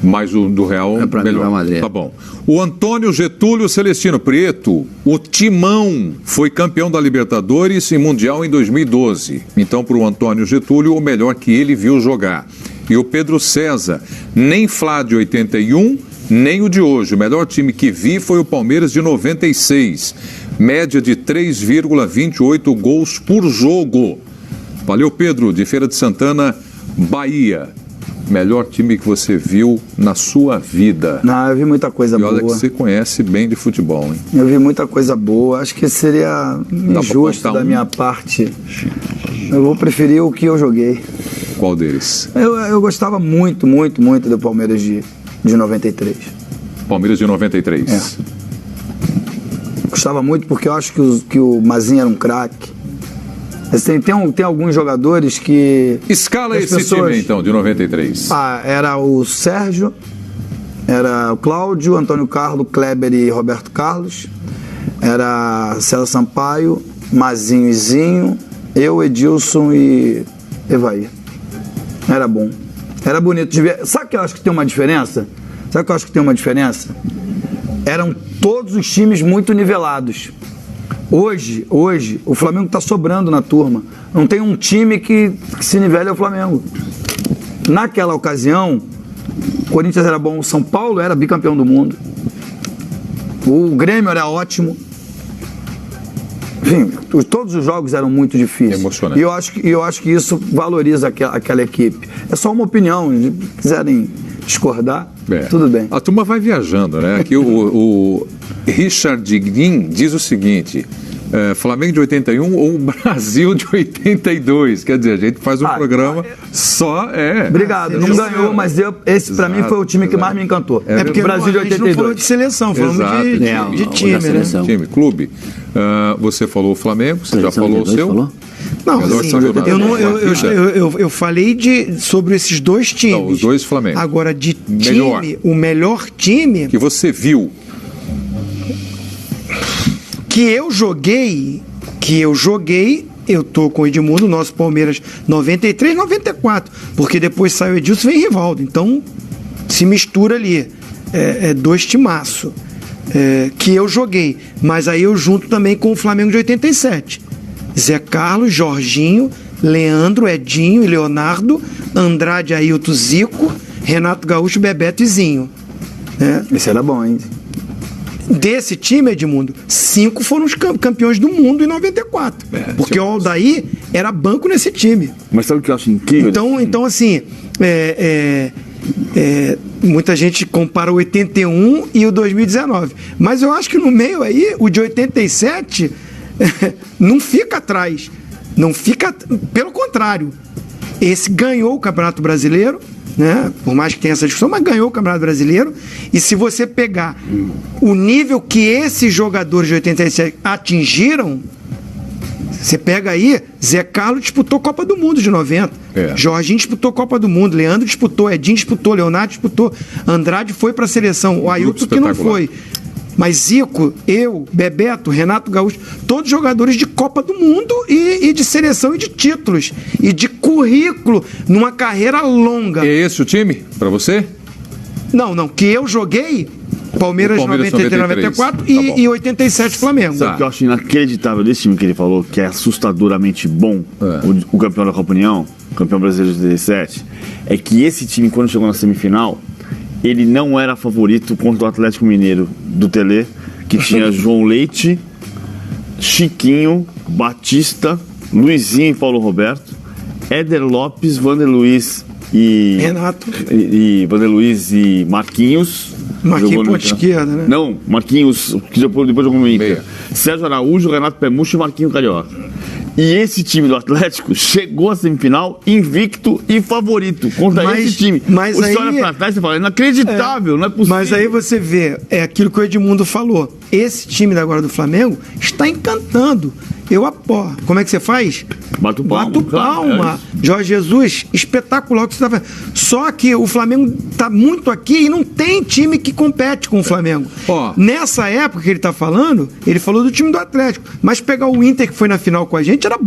Mas o do Real É pra mim, melhor. Real Madrid. Tá bom. O Antônio Getúlio Celestino Prieto, o Timão foi campeão da Libertadores e Mundial em 2012. Então, para o Antônio Getúlio, o melhor que ele viu jogar. E o Pedro César, nem Flá de 81, nem o de hoje. O melhor time que vi foi o Palmeiras de 96. Média de 3,28 gols por jogo. Valeu, Pedro, de Feira de Santana, Bahia. Melhor time que você viu na sua vida. Não, eu vi muita coisa E olha boa. que você conhece bem de futebol, hein? Eu vi muita coisa boa. Acho que seria injusto contar da um? minha parte. Eu vou preferir o que eu joguei. Qual deles? Eu gostava muito, muito, muito do Palmeiras de 93. Palmeiras de 93. Gostava muito porque eu acho que o Mazinho era um craque. Tem alguns jogadores que... Escala as esse pessoas- time, então, de 93. Era o Sérgio, era o Cláudio, Antônio Carlos, Kleber e Roberto Carlos. Era César Sampaio, Mazinho e Zinho, eu, Edilson e Evair. Era bom. Era bonito de ver. Sabe o que eu acho que tem uma diferença? Eram todos os times muito nivelados. Hoje, o Flamengo está sobrando na turma. Não tem um time que se nivele ao Flamengo. Naquela ocasião, o Corinthians era bom, o São Paulo era bicampeão do mundo. O Grêmio era ótimo. Enfim, todos os jogos eram muito difíceis. Emocionante. E eu acho que isso valoriza aquela equipe. É só uma opinião. Se quiserem discordar, tudo bem. A turma vai viajando, né? Aqui o Richard Green diz o seguinte: Flamengo de 81 ou Brasil de 82? Quer dizer, a gente faz um programa só. Obrigado, não ganhou, mas esse pra mim foi o time que mais me encantou. É porque o Brasil de a gente não 82. falou de seleção, falamos de time, né? Time, clube. Você falou o Flamengo, você já Seleção falou o de dois, seu? falou? Não, Melhor assim, campeonato eu falei sobre esses dois times. Não, os dois Flamengo. Agora, de Melhor. time, o melhor time Que você viu. que eu joguei, eu tô com o Edmundo, nosso Palmeiras 93, 94, porque depois saiu o Edilson e vem Rivaldo, então se mistura ali, dois timaço, que eu joguei, mas aí eu junto também com o Flamengo de 87, Zé Carlos, Jorginho, Leandro, Edinho e Leonardo, Andrade, Ailton, Zico, Renato Gaúcho, Bebeto e Zinho. Esse era bom, hein? Desse time, Edmundo, 5 foram os campeões do mundo em 94. Porque o Aldair era banco nesse time. Mas sabe o que eu acho incrível? Então assim, muita gente compara o 81 e o 2019. Mas eu acho que no meio aí, o de 87 não fica atrás. Não fica, pelo contrário. Esse ganhou o Campeonato Brasileiro, né? Por mais que tenha essa discussão, mas ganhou o Campeonato Brasileiro. E se você pegar o nível que esses jogadores de 87 atingiram, você pega aí, Zé Carlos disputou Copa do Mundo de 90, Jorginho disputou Copa do Mundo, Leandro disputou, Edinho disputou, Leonardo disputou, Andrade foi para a seleção, o Ailton que não foi. Mas Zico, eu, Bebeto, Renato Gaúcho, todos jogadores de Copa do Mundo e de seleção e de títulos. E de currículo numa carreira longa. É esse o time para você? Não, que eu joguei Palmeiras 93, 94 e 87 Flamengo. Sabe o que eu acho inacreditável desse time que ele falou, que é assustadoramente bom, o campeão da Copa União, campeão brasileiro de 17, é que esse time, quando chegou na semifinal, ele não era favorito contra o Atlético Mineiro do Telê, que tinha João Leite, Chiquinho, Batista, Luizinho e Paulo Roberto, Éder Lopes, Vander Luiz e Renato. E Vander Luiz e Marquinhos. Marquinhos ponta esquerda, né? Não, Marquinhos, que depois jogou no Inter. Sérgio Araújo, Renato Pemucho e Marquinhos Carioca. E esse time do Atlético chegou à semifinal invicto e favorito contra esse time. Mas você aí, olha pra trás e fala, inacreditável, não é possível. Mas aí você vê, é aquilo que o Edmundo falou. Esse time agora do Flamengo está encantando. Como é que você faz? Bato palma. Bato palma. Claro, Jorge Jesus, espetacular o que você está fazendo. Só que o Flamengo está muito aqui e não tem time que compete com o Flamengo. Nessa época que ele está falando, ele falou do time do Atlético. Mas pegar o Inter que foi na final com a gente era bom.